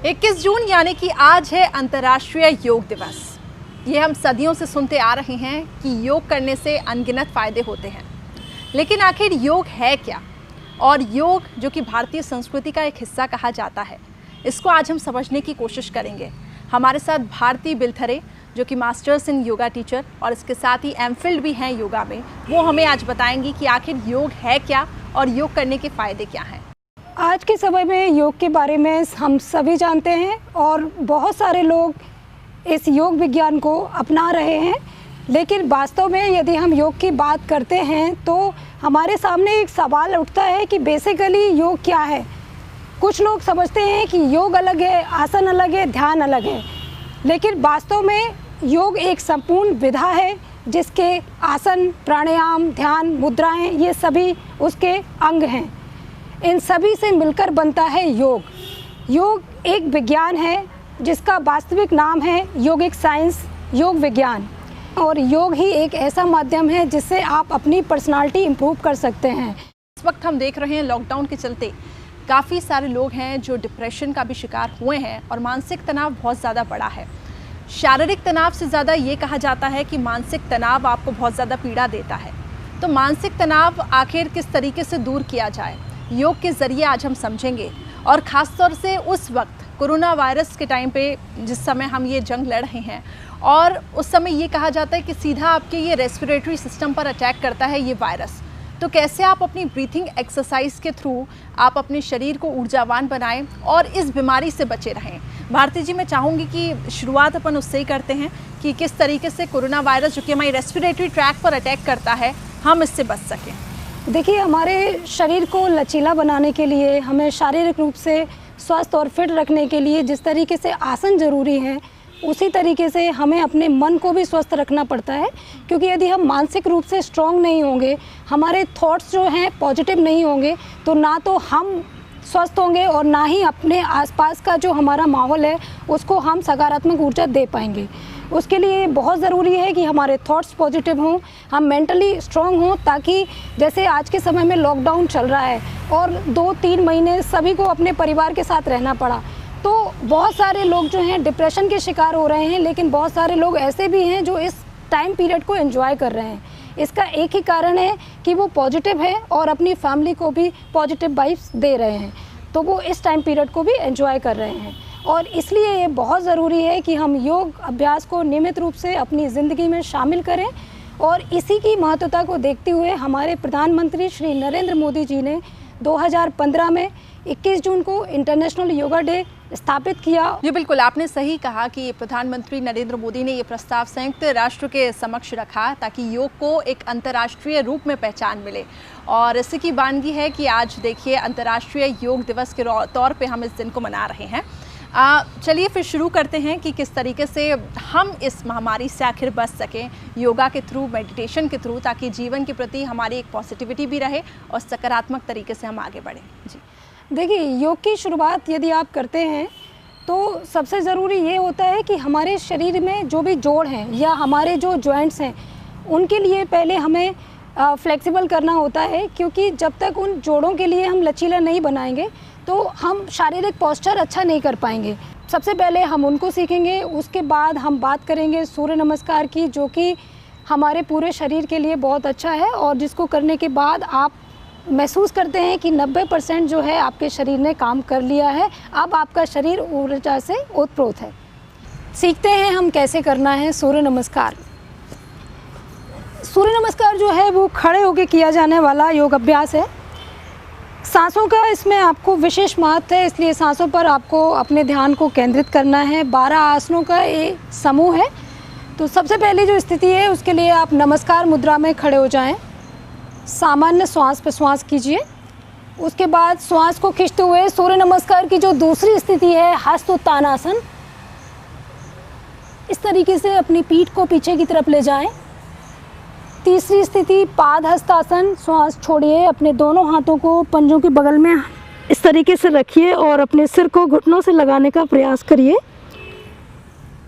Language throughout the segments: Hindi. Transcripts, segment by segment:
21 जून यानी कि आज है अंतर्राष्ट्रीय योग दिवस। ये हम सदियों से सुनते आ रहे हैं कि योग करने से अनगिनत फायदे होते हैं, लेकिन आखिर योग है क्या? और योग जो कि भारतीय संस्कृति का एक हिस्सा कहा जाता है, इसको आज हम समझने की कोशिश करेंगे। हमारे साथ भारती बिलथरे जो कि मास्टर्स इन योगा टीचर और इसके साथ ही एमफिल भी हैं योगा में, वो हमें आज बताएंगी कि आखिर योग है क्या और योग करने के फ़ायदे क्या हैं। आज के समय में योग के बारे में हम सभी जानते हैं और बहुत सारे लोग इस योग विज्ञान को अपना रहे हैं, लेकिन वास्तव में यदि हम योग की बात करते हैं तो हमारे सामने एक सवाल उठता है कि बेसिकली योग क्या है। कुछ लोग समझते हैं कि योग अलग है, आसन अलग है, ध्यान अलग है, लेकिन वास्तव में योग एक संपूर्ण विधा है जिसके आसन, प्राणायाम, ध्यान, मुद्राएं ये सभी उसके अंग हैं। इन सभी से मिलकर बनता है योग। योग एक विज्ञान है जिसका वास्तविक नाम है योगिक साइंस, योग विज्ञान। और योग ही एक ऐसा माध्यम है जिससे आप अपनी पर्सनालिटी इम्प्रूव कर सकते हैं। इस वक्त हम देख रहे हैं लॉकडाउन के चलते काफ़ी सारे लोग हैं जो डिप्रेशन का भी शिकार हुए हैं और मानसिक तनाव बहुत ज़्यादा बढ़ा है। शारीरिक तनाव से ज़्यादा ये कहा जाता है कि मानसिक तनाव आपको बहुत ज़्यादा पीड़ा देता है। तो मानसिक तनाव आखिर किस तरीके से दूर किया जाए, योग के ज़रिए आज हम समझेंगे। और ख़ास तौर से उस वक्त कोरोना वायरस के टाइम पे जिस समय हम ये जंग लड़ रहे हैं और उस समय ये कहा जाता है कि सीधा आपके ये रेस्पिरेटरी सिस्टम पर अटैक करता है ये वायरस, तो कैसे आप अपनी ब्रीथिंग एक्सरसाइज के थ्रू आप अपने शरीर को ऊर्जावान बनाएं और इस बीमारी से बचे रहें। भारती जी, मैं चाहूँगी कि शुरुआत अपन उससे ही करते हैं कि किस तरीके से कोरोना वायरस जो कि हमारी रेस्पिरेटरी ट्रैक पर अटैक करता है, हम इससे बच सकें। देखिए, हमारे शरीर को लचीला बनाने के लिए, हमें शारीरिक रूप से स्वस्थ और फिट रखने के लिए जिस तरीके से आसन ज़रूरी हैं, उसी तरीके से हमें अपने मन को भी स्वस्थ रखना पड़ता है। क्योंकि यदि हम मानसिक रूप से स्ट्रॉन्ग नहीं होंगे, हमारे थॉट्स जो हैं पॉजिटिव नहीं होंगे, तो ना तो हम स्वस्थ होंगे और ना ही अपने आसपास का जो हमारा माहौल है उसको हम सकारात्मक ऊर्जा दे पाएंगे। उसके लिए बहुत ज़रूरी है कि हमारे थॉट्स पॉजिटिव हों, हम मेंटली स्ट्रॉन्ग हों, ताकि जैसे आज के समय में लॉकडाउन चल रहा है और 2-3 महीने सभी को अपने परिवार के साथ रहना पड़ा, तो बहुत सारे लोग जो हैं डिप्रेशन के शिकार हो रहे हैं, लेकिन बहुत सारे लोग ऐसे भी हैं जो इस टाइम पीरियड को एंजॉय कर रहे हैं। इसका एक ही कारण है कि वो पॉजिटिव है और अपनी फैमिली को भी पॉजिटिव वाइब्स दे रहे हैं, तो वो इस टाइम पीरियड को भी एंजॉय कर रहे हैं। और इसलिए ये बहुत ज़रूरी है कि हम योग अभ्यास को नियमित रूप से अपनी ज़िंदगी में शामिल करें। और इसी की महत्वता को देखते हुए हमारे प्रधानमंत्री श्री नरेंद्र मोदी जी ने 2015 में 21 जून को इंटरनेशनल योगा डे स्थापित किया। ये बिल्कुल आपने सही कहा कि प्रधानमंत्री नरेंद्र मोदी ने ये प्रस्ताव संयुक्त राष्ट्र के समक्ष रखा ताकि योग को एक अंतर्राष्ट्रीय रूप में पहचान मिले। और इसी की वानगी है कि आज देखिए अंतर्राष्ट्रीय योग दिवस के तौर पे हम इस दिन को मना रहे हैं। चलिए फिर शुरू करते हैं कि किस तरीके से हम इस महामारी से आखिर बच सकें योगा के थ्रू, मेडिटेशन के थ्रू, ताकि जीवन के प्रति हमारी एक पॉजिटिविटी भी रहे और सकारात्मक तरीके से हम आगे बढ़ें। जी देखिए, योग की शुरुआत यदि आप करते हैं तो सबसे ज़रूरी ये होता है कि हमारे शरीर में जो भी जोड़ हैं या हमारे जो जॉइंट्स हैं उनके लिए पहले हमें फ्लेक्सिबल करना होता है। क्योंकि जब तक उन जोड़ों के लिए हम लचीला नहीं बनाएंगे तो हम शारीरिक पोस्चर अच्छा नहीं कर पाएंगे। सबसे पहले हम उनको सीखेंगे, उसके बाद हम बात करेंगे सूर्य नमस्कार की, जो कि हमारे पूरे शरीर के लिए बहुत अच्छा है और जिसको करने के बाद आप महसूस करते हैं कि 90% जो है आपके शरीर ने काम कर लिया है। अब आपका शरीर ऊर्जा से ओतप्रोत है। सीखते हैं हम कैसे करना है सूर्य नमस्कार। सूर्य नमस्कार जो है वो खड़े होकर किया जाने वाला योग अभ्यास है। सांसों का इसमें आपको विशेष महत्व है, इसलिए सांसों पर आपको अपने ध्यान को केंद्रित करना है। 12 आसनों का एक समूह है। तो सबसे पहली जो स्थिति है उसके लिए आप नमस्कार मुद्रा में खड़े हो जाएं। सामान्य श्वास पे श्वास कीजिए। उसके बाद श्वास को खींचते हुए सूर्य नमस्कार की जो दूसरी स्थिति है हस्तोत्थानासन, इस तरीके से अपनी पीठ को पीछे की तरफ ले जाएं। तीसरी स्थिति पाद हस्तासन, श्वास छोड़िए, अपने दोनों हाथों को पंजों के बगल में इस तरीके से रखिए और अपने सिर को घुटनों से लगाने का प्रयास करिए।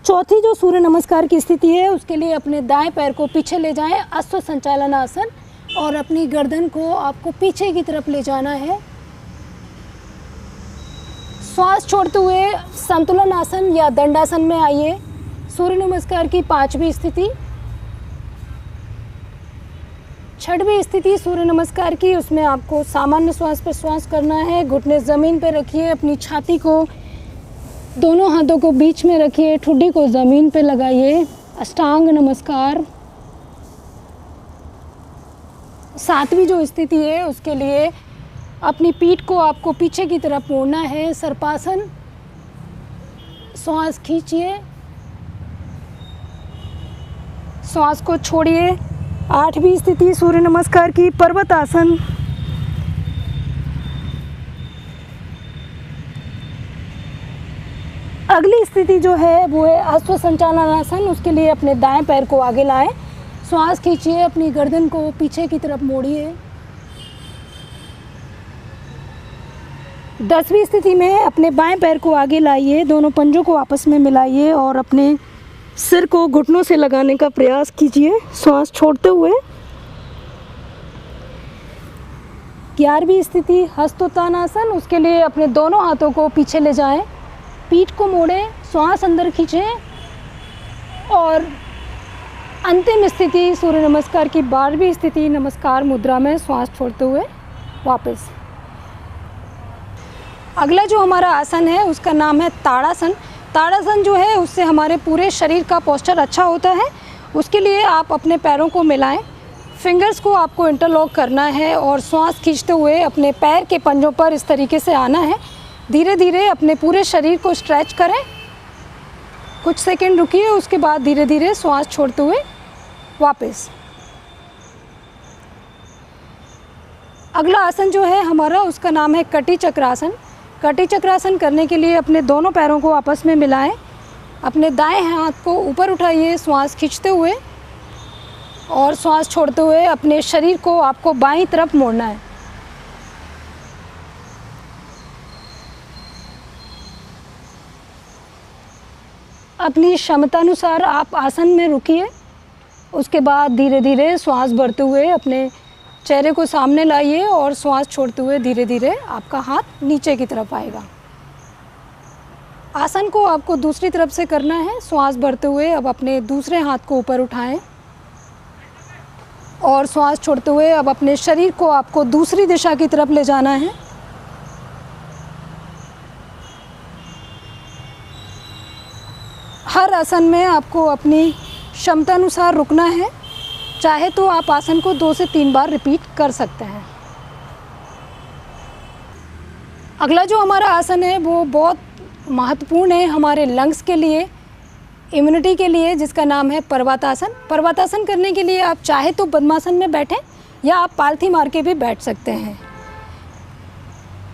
चौथी जो सूर्य नमस्कार की स्थिति है उसके लिए अपने दाएं पैर को पीछे ले जाएं, अश्व संचालन आसन, और अपनी गर्दन को आपको पीछे की तरफ ले जाना है। श्वास छोड़ते हुए संतुलन आसन या दंडासन में आइए। सूर्य नमस्कार की 5वीं स्थिति। 6वीं स्थिति सूर्य नमस्कार की, उसमें आपको सामान्य श्वास पर श्वास करना है। घुटने ज़मीन पर रखिए, अपनी छाती को दोनों हाथों को बीच में रखिए, ठुड्डी को ज़मीन पर लगाइए। अष्टांग नमस्कार। 7वीं जो स्थिति है उसके लिए अपनी पीठ को आपको पीछे की तरफ मोड़ना है, सर्पासन। श्वास खींचिए, श्वास को छोड़िए। 8वीं स्थिति सूर्य नमस्कार की, पर्वतासन। अगली स्थिति जो है वो है अश्व संचालनासन। उसके लिए अपने दाएं पैर को आगे लाएं, श्वास खींचिए, अपनी गर्दन को पीछे की तरफ मोड़िए। 10वीं स्थिति में अपने बाएं पैर को आगे लाइए, दोनों पंजों को आपस में मिलाइए और अपने सिर को घुटनों से लगाने का प्रयास कीजिए, श्वास छोड़ते हुए। 11वीं स्थिति हस्तोत्थानासन। उसके लिए अपने दोनों हाथों को पीछे ले जाएं, पीठ को मोड़ें, श्वास अंदर खींचें और अंतिम स्थिति सूर्य नमस्कार की 12वीं स्थिति नमस्कार मुद्रा में श्वास छोड़ते हुए वापस। अगला जो हमारा आसन है उसका नाम है ताड़ासन। ताड़ासन जो है उससे हमारे पूरे शरीर का पोस्चर अच्छा होता है। उसके लिए आप अपने पैरों को मिलाएं, फिंगर्स को आपको इंटरलॉक करना है और श्वास खींचते हुए अपने पैर के पंजों पर इस तरीके से आना है। धीरे धीरे अपने पूरे शरीर को स्ट्रेच करें, कुछ सेकंड रुकिए, उसके बाद धीरे धीरे श्वास छोड़ते हुए वापस। अगला आसन जो है हमारा उसका नाम है कटी चक्रासन। कटी चक्रासन करने के लिए अपने दोनों पैरों को आपस में मिलाएं, अपने दाएं हाथ को ऊपर उठाइए श्वास खींचते हुए और श्वास छोड़ते हुए अपने शरीर को आपको बाईं तरफ मोड़ना है। अपनी क्षमतानुसार आप आसन में रुकिए, उसके बाद धीरे धीरे श्वास भरते हुए अपने चेहरे को सामने लाइए और श्वास छोड़ते हुए धीरे धीरे आपका हाथ नीचे की तरफ आएगा। आसन को आपको दूसरी तरफ से करना है। श्वास भरते हुए अब अपने दूसरे हाथ को ऊपर उठाएं और श्वास छोड़ते हुए अब अपने शरीर को आपको दूसरी दिशा की तरफ ले जाना है। हर आसन में आपको अपनी क्षमता अनुसार रुकना है, चाहे तो आप आसन को 2 से 3 बार रिपीट कर सकते हैं। अगला जो हमारा आसन है वो बहुत महत्वपूर्ण है हमारे लंग्स के लिए, इम्यूनिटी के लिए, जिसका नाम है पर्वतासन। पर्वतासन करने के लिए आप चाहे तो पद्मासन में बैठें या आप पालथी मार के भी बैठ सकते हैं।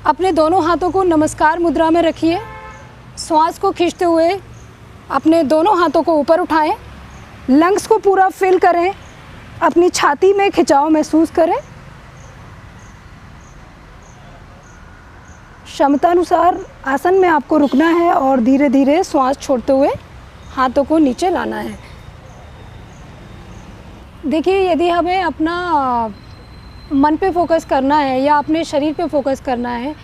अपने दोनों हाथों को नमस्कार मुद्रा में रखिए, श्वास को खींचते हुए अपने दोनों हाथों को ऊपर उठाएं, लंग्स को पूरा फिल करें, अपनी छाती में खिंचाव महसूस करें। क्षमतानुसार आसन में आपको रुकना है और धीरे धीरे श्वास छोड़ते हुए हाथों को नीचे लाना है। देखिए, यदि हमें अपना मन पे फोकस करना है या अपने शरीर पे फोकस करना है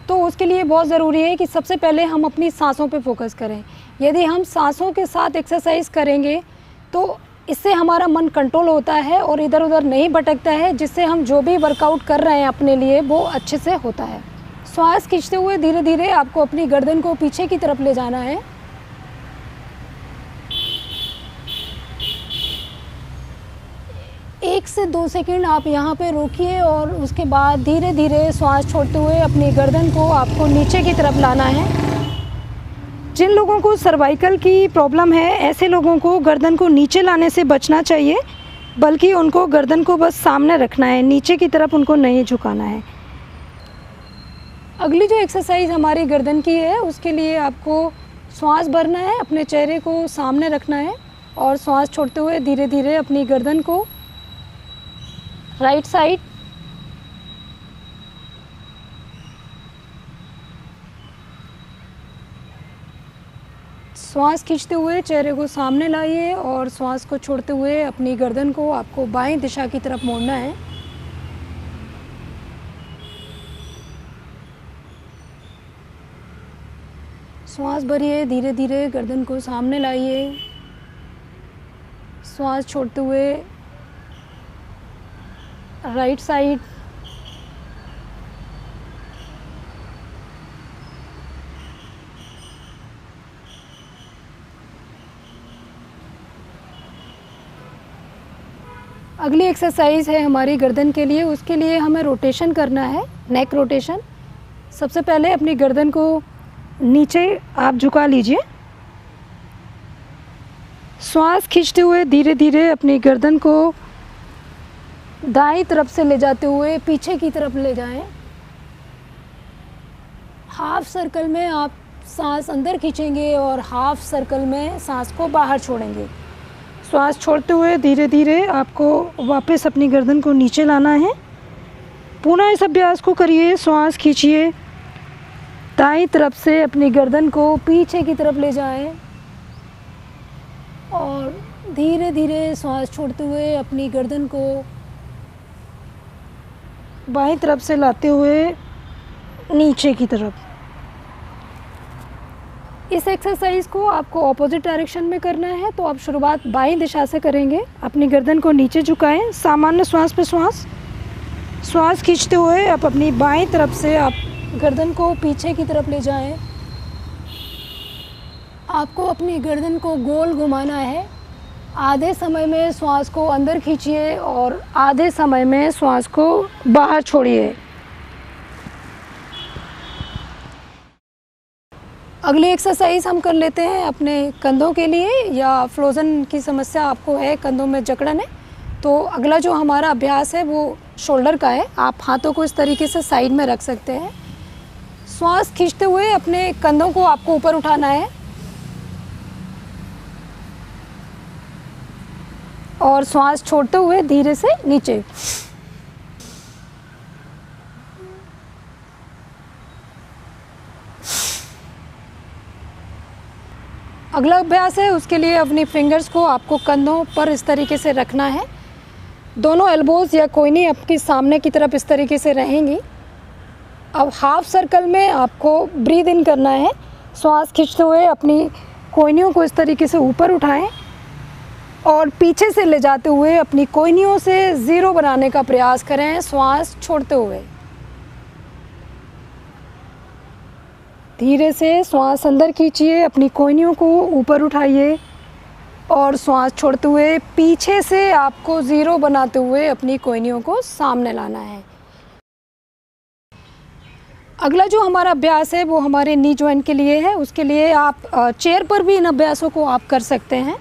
तो उसके लिए बहुत ज़रूरी है कि सबसे पहले हम अपनी सांसों पे फोकस करें। यदि हम सांसों के साथ एक्सरसाइज करेंगे तो इससे हमारा मन कंट्रोल होता है और इधर उधर नहीं भटकता है, जिससे हम जो भी वर्कआउट कर रहे हैं अपने लिए वो अच्छे से होता है। श्वास खींचते हुए धीरे धीरे आपको अपनी गर्दन को पीछे की तरफ ले जाना है। एक से 2 सेकंड आप यहाँ पे रोकिए और उसके बाद धीरे धीरे श्वास छोड़ते हुए अपनी गर्दन को आपको नीचे की तरफ लाना है। जिन लोगों को सर्वाइकल की प्रॉब्लम है, ऐसे लोगों को गर्दन को नीचे लाने से बचना चाहिए, बल्कि उनको गर्दन को बस सामने रखना है, नीचे की तरफ उनको नहीं झुकाना है। अगली जो एक्सरसाइज हमारी गर्दन की है उसके लिए आपको श्वास भरना है, अपने चेहरे को सामने रखना है और श्वास छोड़ते हुए धीरे धीरे अपनी गर्दन को राइट साइड, श्वास खींचते हुए चेहरे को सामने लाइए और श्वास को छोड़ते हुए अपनी गर्दन को आपको बाएं दिशा की तरफ मोड़ना है। श्वास भरिए, धीरे धीरे गर्दन को सामने लाइए। श्वास छोड़ते हुए राइट साइड। अगली एक्सरसाइज है हमारी गर्दन के लिए। उसके लिए हमें रोटेशन करना है, नेक रोटेशन। सबसे पहले अपनी गर्दन को नीचे आप झुका लीजिए। श्वास खींचते हुए धीरे धीरे अपनी गर्दन को दाईं तरफ से ले जाते हुए पीछे की तरफ ले जाएं। हाफ सर्कल में आप सांस अंदर खींचेंगे और हाफ सर्कल में सांस को बाहर छोड़ेंगे। श्वास छोड़ते हुए धीरे धीरे आपको वापस अपनी गर्दन को नीचे लाना है। पुनः इस अभ्यास को करिए। श्वास खींचिए, दाईं तरफ से अपनी गर्दन को पीछे की तरफ ले जाएं और धीरे धीरे श्वास छोड़ते हुए अपनी गर्दन को बाईं तरफ से लाते हुए नीचे की तरफ। इस एक्सरसाइज को आपको ऑपोजिट डायरेक्शन में करना है, तो आप शुरुआत बाईं दिशा से करेंगे। अपनी गर्दन को नीचे झुकाएं, सामान्य श्वास पे श्वास खींचते हुए आप अपनी बाईं तरफ से आप गर्दन को पीछे की तरफ ले जाएं। आपको अपनी गर्दन को गोल घुमाना है। आधे समय में श्वास को अंदर खींचिए और आधे समय में श्वास को बाहर छोड़िए। अगली एक्सरसाइज हम कर लेते हैं अपने कंधों के लिए, या फ्रोज़न की समस्या आपको है, कंधों में जकड़न है, तो अगला जो हमारा अभ्यास है वो शोल्डर का है। आप हाथों को इस तरीके से साइड में रख सकते हैं। श्वास खींचते हुए अपने कंधों को आपको ऊपर उठाना है और श्वास छोड़ते हुए धीरे से नीचे। अगला अभ्यास है, उसके लिए अपनी फिंगर्स को आपको कंधों पर इस तरीके से रखना है। दोनों एल्बोज या कोहनी आपके सामने की तरफ इस तरीके से रहेंगी। अब हाफ सर्कल में आपको ब्रीद इन करना है। श्वास खींचते हुए अपनी कोहनियों को इस तरीके से ऊपर उठाएं और पीछे से ले जाते हुए अपनी कोहनियों से ज़ीरो बनाने का प्रयास करें, श्वास छोड़ते हुए। धीरे से श्वास अंदर खींचिए, अपनी कोहनियों को ऊपर उठाइए और श्वास छोड़ते हुए पीछे से आपको ज़ीरो बनाते हुए अपनी कोहनियों को सामने लाना है। अगला जो हमारा अभ्यास है वो हमारे नी जॉइंट के लिए है। उसके लिए आप चेयर पर भी इन अभ्यासों को आप कर सकते हैं।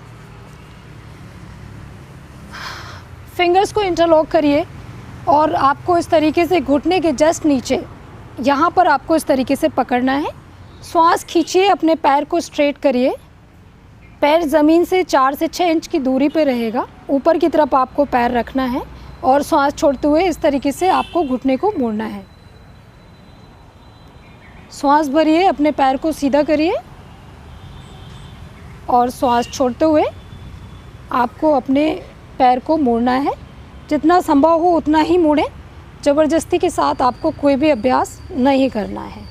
फिंगर्स को इंटरलॉक करिए और आपको इस तरीके से घुटने के जस्ट नीचे यहाँ पर आपको इस तरीके से पकड़ना है। श्वास खींचिए, अपने पैर को स्ट्रेट करिए। पैर ज़मीन से 4 से 6 इंच की दूरी पे रहेगा। ऊपर की तरफ आपको पैर रखना है और श्वास छोड़ते हुए इस तरीके से आपको घुटने को मोड़ना है। श्वास भरिए, अपने पैर को सीधा करिए और श्वास छोड़ते हुए आपको अपने पैर को मोड़ना है। जितना संभव हो उतना ही मोड़ें। ज़बरदस्ती के साथ आपको कोई भी अभ्यास नहीं करना है।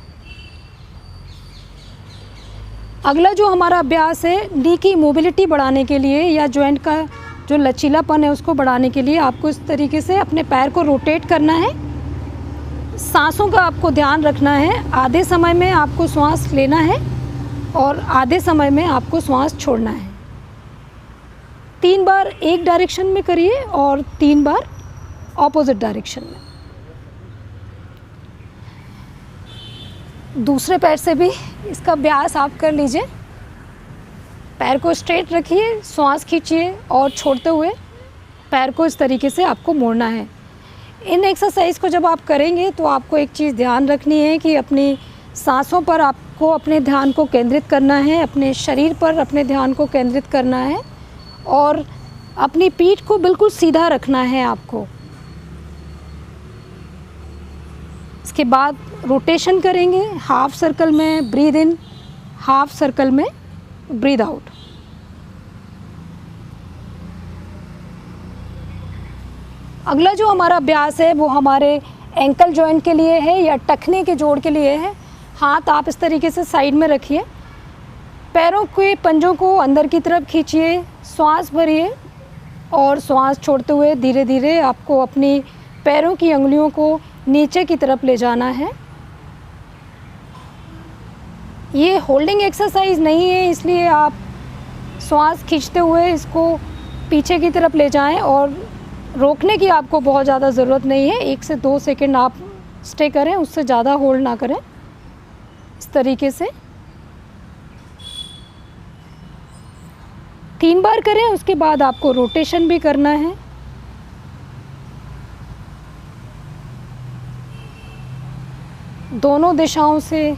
अगला जो हमारा अभ्यास है, नी की मोबिलिटी बढ़ाने के लिए या जॉइंट का जो लचीलापन है उसको बढ़ाने के लिए आपको इस तरीके से अपने पैर को रोटेट करना है। सांसों का आपको ध्यान रखना है। आधे समय में आपको श्वास लेना है और आधे समय में आपको श्वास छोड़ना है। 3 बार एक डायरेक्शन में करिए और 3 बार ऑपोजिट डायरेक्शन में। दूसरे पैर से भी इसका अभ्यास आप कर लीजिए। पैर को स्ट्रेट रखिए, श्वास खींचिए और छोड़ते हुए पैर को इस तरीके से आपको मोड़ना है। इन एक्सरसाइज को जब आप करेंगे तो आपको एक चीज़ ध्यान रखनी है कि अपनी सांसों पर आपको अपने ध्यान को केंद्रित करना है, अपने शरीर पर अपने ध्यान को केंद्रित करना है और अपनी पीठ को बिल्कुल सीधा रखना है आपको। इसके बाद रोटेशन करेंगे। हाफ सर्कल में ब्रीद इन, हाफ सर्कल में ब्रीद आउट। अगला जो हमारा अभ्यास है वो हमारे एंकल जॉइंट के लिए है या टखने के जोड़ के लिए है। हाथ आप इस तरीके से साइड में रखिए। पैरों के पंजों को अंदर की तरफ खींचिए, श्वास भरिए और श्वास छोड़ते हुए धीरे धीरे आपको अपनी पैरों की अंगुलियों को नीचे की तरफ ले जाना है। ये होल्डिंग एक्सरसाइज नहीं है, इसलिए आप श्वास खींचते हुए इसको पीछे की तरफ ले जाएं और रोकने की आपको बहुत ज़्यादा ज़रूरत नहीं है। 1 से 2 सेकंड आप स्टे करें, उससे ज़्यादा होल्ड ना करें। इस तरीके से 3 बार करें। उसके बाद आपको रोटेशन भी करना है। दोनों दिशाओं से।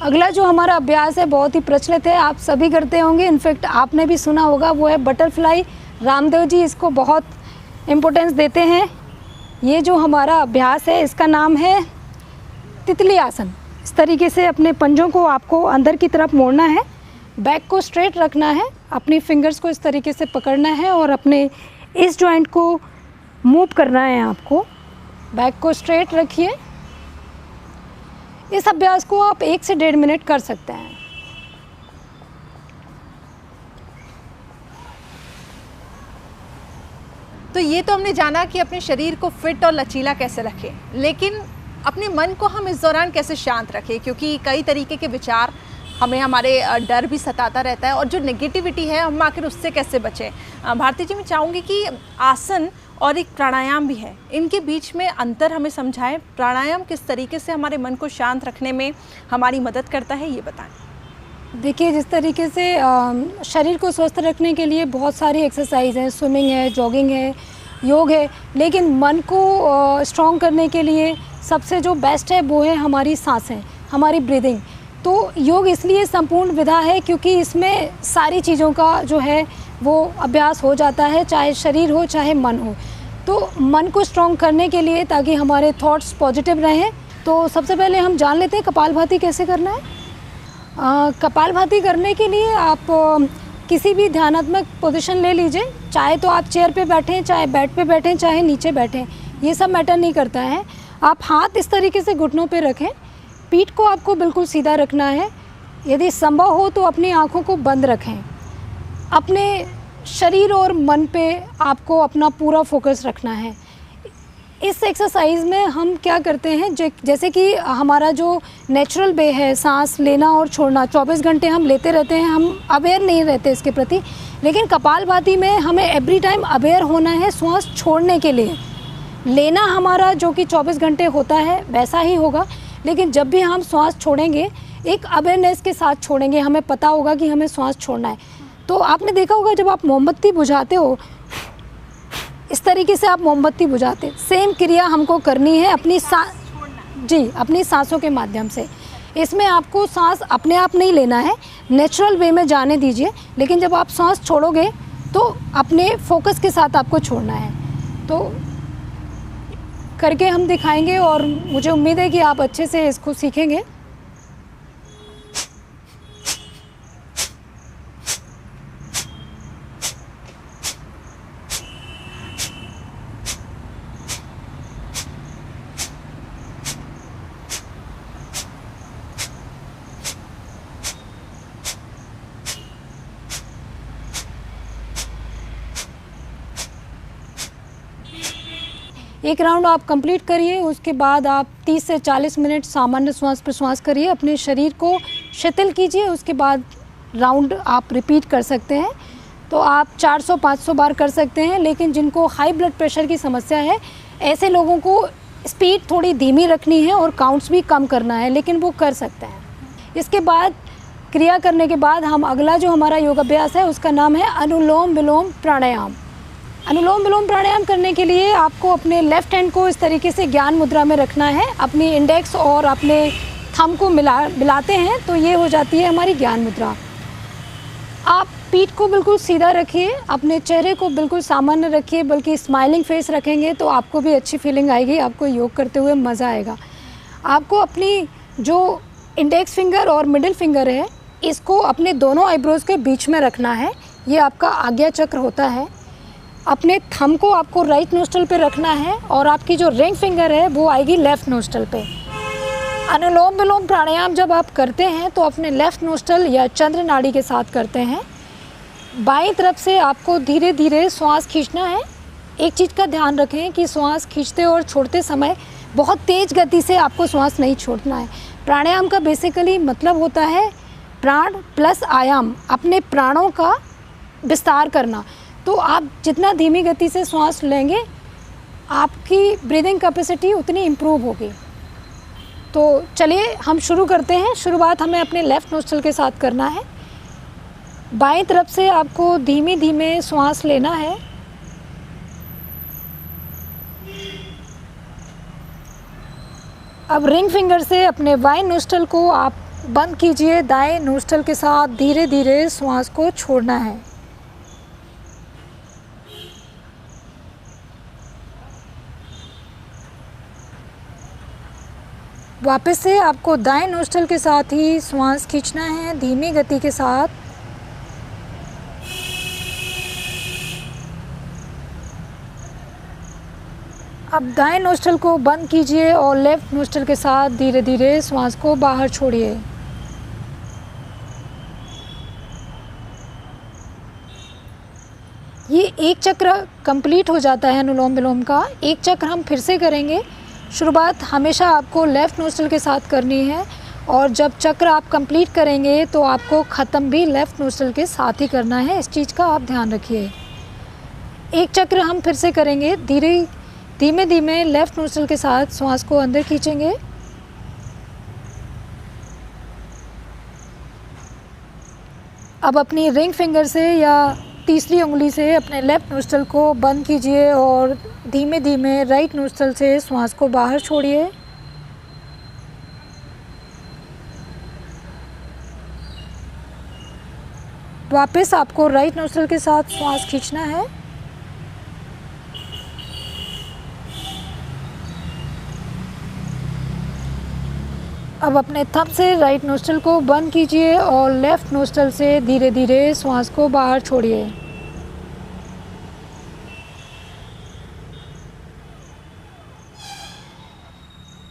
अगला जो हमारा अभ्यास है बहुत ही प्रचलित है, आप सभी करते होंगे, इनफैक्ट आपने भी सुना होगा, वो है बटरफ्लाई। रामदेव जी इसको बहुत इम्पोर्टेंस देते हैं। ये जो हमारा अभ्यास है इसका नाम है तितली आसन। इस तरीके से अपने पंजों को आपको अंदर की तरफ मोड़ना है, बैक को स्ट्रेट रखना है, अपनी फिंगर्स को इस तरीके से पकड़ना है और अपने इस जॉइंट को मूव करना है आपको। बैक को स्ट्रेट रखिए। इस अभ्यास को आप 1 से 1.5 मिनट कर सकते हैं। तो ये तो हमने जाना कि अपने शरीर को फिट और लचीला कैसे रखें, लेकिन अपने मन को हम इस दौरान कैसे शांत रखें, क्योंकि कई तरीके के विचार हमें, हमारे डर भी सताता रहता है और जो नेगेटिविटी है हम आखिर उससे कैसे बचें। भारती जी, मैं चाहूँगी कि आसन और एक प्राणायाम भी है, इनके बीच में अंतर हमें समझाएं। प्राणायाम किस तरीके से हमारे मन को शांत रखने में हमारी मदद करता है, ये बताएं। देखिए, जिस तरीके से शरीर को स्वस्थ रखने के लिए बहुत सारी एक्सरसाइज हैं, स्विमिंग है, जॉगिंग है, योग है, लेकिन मन को स्ट्रॉन्ग करने के लिए सबसे जो बेस्ट है वो है हमारी सांसें, हमारी ब्रीदिंग। तो योग इसलिए संपूर्ण विधा है क्योंकि इसमें सारी चीज़ों का जो है वो अभ्यास हो जाता है, चाहे शरीर हो चाहे मन हो। तो मन को स्ट्रॉन्ग करने के लिए, ताकि हमारे थॉट्स पॉजिटिव रहें, तो सबसे पहले हम जान लेते हैं कपालभाति कैसे करना है। कपालभाति करने के लिए आप किसी भी ध्यानात्मक पोजीशन ले लीजिए, चाहे तो आप चेयर पे बैठें, चाहे बेड पे बैठें, चाहे नीचे बैठें, ये सब मैटर नहीं करता है। आप हाथ इस तरीके से घुटनों पे रखें, पीठ को आपको बिल्कुल सीधा रखना है। यदि संभव हो तो अपनी आँखों को बंद रखें। अपने शरीर और मन पे आपको अपना पूरा फोकस रखना है। इस एक्सरसाइज में हम क्या करते हैं, जैसे कि हमारा जो नेचुरल वे है, सांस लेना और छोड़ना 24 घंटे हम लेते रहते हैं, हम अवेयर नहीं रहते इसके प्रति। लेकिन कपालभाति में हमें एवरी टाइम अवेयर होना है श्वास छोड़ने के लिए। लेना हमारा जो कि 24 घंटे होता है वैसा ही होगा, लेकिन जब भी हम श्वास छोड़ेंगे एक अवेयरनेस के साथ छोड़ेंगे, हमें पता होगा कि हमें श्वास छोड़ना है। तो आपने देखा होगा जब आप मोमबत्ती बुझाते हो, इस तरीके से आप मोमबत्ती बुझाते, सेम क्रिया हमको करनी है अपनी सांसों के माध्यम से। इसमें आपको सांस अपने आप नहीं लेना है, नेचुरल वे में जाने दीजिए, लेकिन जब आप सांस छोड़ोगे तो अपने फोकस के साथ आपको छोड़ना है। तो करके हम दिखाएंगे और मुझे उम्मीद है कि आप अच्छे से इसको सीखेंगे। एक राउंड आप कंप्लीट करिए, उसके बाद आप 30 से 40 मिनट सामान्य श्वास प्रश्वास करिए, अपने शरीर को शिथिल कीजिए। उसके बाद राउंड आप रिपीट कर सकते हैं। तो आप 400-500 बार कर सकते हैं, लेकिन जिनको हाई ब्लड प्रेशर की समस्या है ऐसे लोगों को स्पीड थोड़ी धीमी रखनी है और काउंट्स भी कम करना है, लेकिन वो कर सकते हैं। इसके बाद क्रिया करने के बाद हम अगला जो हमारा योगाभ्यास है उसका नाम है अनुलोम विलोम प्राणायाम। अनुलोम विलोम प्राणायाम करने के लिए आपको अपने लेफ़्ट हैंड को इस तरीके से ज्ञान मुद्रा में रखना है, अपनी इंडेक्स और अपने थंब को मिलाते हैं तो ये हो जाती है हमारी ज्ञान मुद्रा। आप पीठ को बिल्कुल सीधा रखिए, अपने चेहरे को बिल्कुल सामान्य रखिए, बल्कि स्माइलिंग फेस रखेंगे तो आपको भी अच्छी फीलिंग आएगी, आपको योग करते हुए मज़ा आएगा। आपको अपनी जो इंडेक्स फिंगर और मिडिल फिंगर है इसको अपने दोनों आईब्रोज़ के बीच में रखना है, ये आपका आज्ञा चक्र होता है। अपने थंब को आपको राइट नोस्ट्रल पे रखना है और आपकी जो रिंग फिंगर है वो आएगी लेफ़्ट नोस्ट्रल पे। अनुलोम विलोम प्राणायाम जब आप करते हैं तो अपने लेफ़्ट नोस्ट्रल या चंद्र नाड़ी के साथ करते हैं। बाईं तरफ से आपको धीरे धीरे श्वास खींचना है। एक चीज़ का ध्यान रखें कि श्वास खींचते और छोड़ते समय बहुत तेज़ गति से आपको श्वास नहीं छोड़ना है। प्राणायाम का बेसिकली मतलब होता है प्राण प्लस आयाम, अपने प्राणों का विस्तार करना। तो आप जितना धीमी गति से श्वास लेंगे आपकी ब्रीदिंग कैपेसिटी उतनी इम्प्रूव होगी। तो चलिए हम शुरू करते हैं। शुरुआत हमें अपने लेफ़्ट नोस्ट्रल के साथ करना है। बाईं तरफ से आपको धीमे धीमे श्वास लेना है। अब रिंग फिंगर से अपने बाएं नोस्ट्रल को आप बंद कीजिए। दाएं नोस्ट्रल के साथ धीरे धीरे श्वास को छोड़ना है। वापस से आपको दाएं नोस्ट्रल के साथ ही श्वास खींचना है धीमी गति के साथ। अब दाएं नोस्ट्रल को बंद कीजिए और लेफ़्ट नोस्ट्रल के साथ धीरे धीरे श्वास को बाहर छोड़िए। ये एक चक्र कंप्लीट हो जाता है अनुलोम विलोम का। एक चक्र हम फिर से करेंगे। शुरुआत हमेशा आपको लेफ़्ट नोस्ट्रल के साथ करनी है और जब चक्र आप कंप्लीट करेंगे तो आपको ख़त्म भी लेफ़्ट नोस्ट्रल के साथ ही करना है। इस चीज़ का आप ध्यान रखिए। एक चक्र हम फिर से करेंगे। धीमे धीमे लेफ़्ट नोस्ट्रल के साथ श्वास को अंदर खींचेंगे। अब अपनी रिंग फिंगर से या तीसरी उंगली से अपने लेफ़्ट नोस्ट्रल को बंद कीजिए और धीमे धीमे राइट नोस्ट्रल से श्वास को बाहर छोड़िए। वापस आपको राइट नोस्ट्रल के साथ श्वास खींचना है। अब अपने थंब से राइट नोस्ट्रल को बंद कीजिए और लेफ़्ट नोस्ट्रल से धीरे धीरे श्वास को बाहर छोड़िए।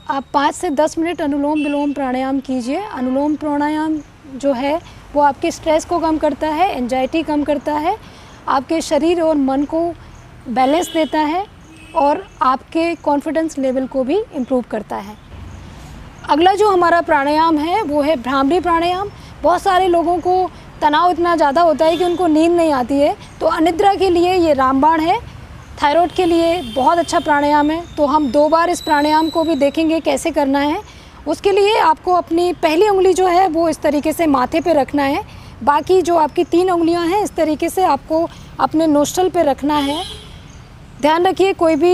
आप 5 से 10 मिनट अनुलोम विलोम प्राणायाम कीजिए। अनुलोम प्राणायाम जो है वो आपके स्ट्रेस को कम करता है, एंजाइटी कम करता है, आपके शरीर और मन को बैलेंस देता है और आपके कॉन्फिडेंस लेवल को भी इम्प्रूव करता है। अगला जो हमारा प्राणायाम है वो है भ्रामरी प्राणायाम। बहुत सारे लोगों को तनाव इतना ज़्यादा होता है कि उनको नींद नहीं आती है, तो अनिद्रा के लिए ये रामबाण है। थायराइड के लिए बहुत अच्छा प्राणायाम है। तो हम 2 बार इस प्राणायाम को भी देखेंगे कैसे करना है। उसके लिए आपको अपनी पहली उंगली जो है वो इस तरीके से माथे पे रखना है। बाकी जो आपकी 3 उंगलियां हैं इस तरीके से आपको अपने नोस्ट्रल पे रखना है। ध्यान रखिए कोई भी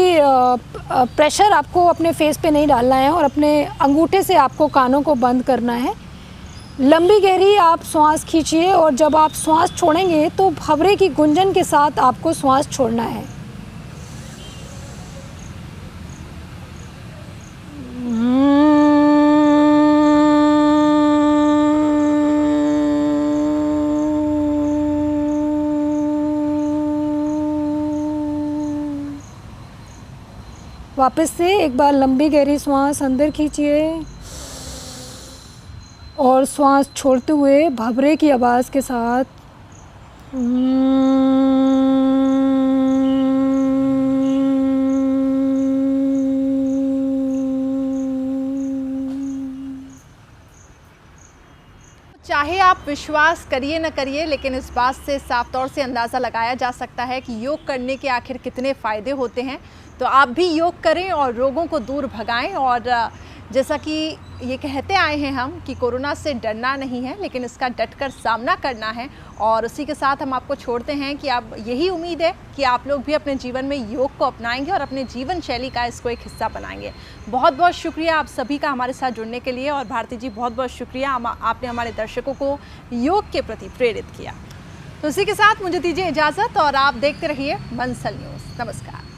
प्रेशर आपको अपने फेस पे नहीं डालना है और अपने अंगूठे से आपको कानों को बंद करना है। लंबी गहरी आप श्वास खींचिए और जब आप श्वास छोड़ेंगे तो भंवरे की गुंजन के साथ आपको श्वास छोड़ना है। वापस से एक बार लंबी गहरी श्वास अंदर खींचिए और श्वास छोड़ते हुए भंवरे की आवाज़ के साथ चाहे आप विश्वास करिए न करिए, लेकिन इस बात से साफ तौर से अंदाज़ा लगाया जा सकता है कि योग करने के आखिर कितने फ़ायदे होते हैं। तो आप भी योग करें और रोगों को दूर भगाएं। और जैसा कि ये कहते आए हैं हम कि कोरोना से डरना नहीं है, लेकिन इसका डटकर सामना करना है। और उसी के साथ हम आपको छोड़ते हैं कि आप यही उम्मीद है कि आप लोग भी अपने जीवन में योग को अपनाएंगे और अपने जीवन शैली का इसको एक हिस्सा बनाएंगे। बहुत बहुत शुक्रिया आप सभी का हमारे साथ जुड़ने के लिए। और भारती जी बहुत बहुत शुक्रिया, आपने हमारे दर्शकों को योग के प्रति प्रेरित किया। तो इसी के साथ मुझे दीजिए इजाज़त और आप देखते रहिए मंसल न्यूज़। नमस्कार।